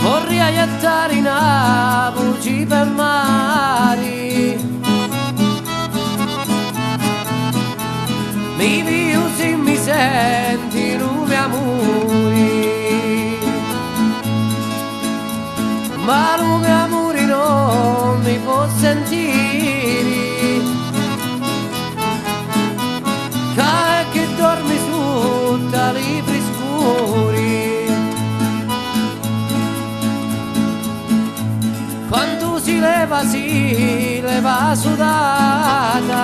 Vorrei aiutare in voci per mari, mi viu se mi senti non mi amori, ma non mi amori non mi può sentire, che dormi su tali scuri. Quando si leva sudata,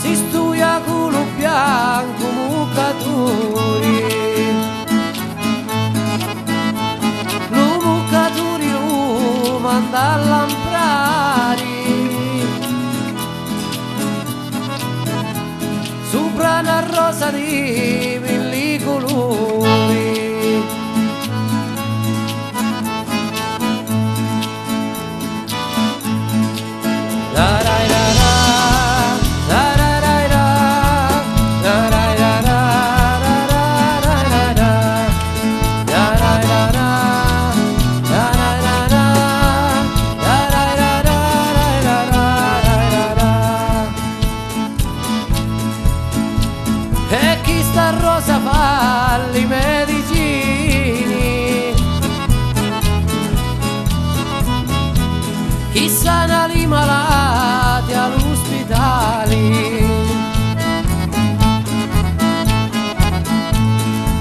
si studia con lo bianco mucaturi, lo mucaturi lo manda a lamprari, sopra una rosa di mille colori. E chi sta rosa fa le medicine, chi sana i malati all'ospedale,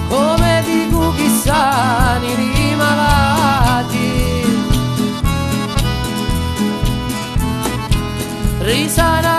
come dico chi sani i malati, risana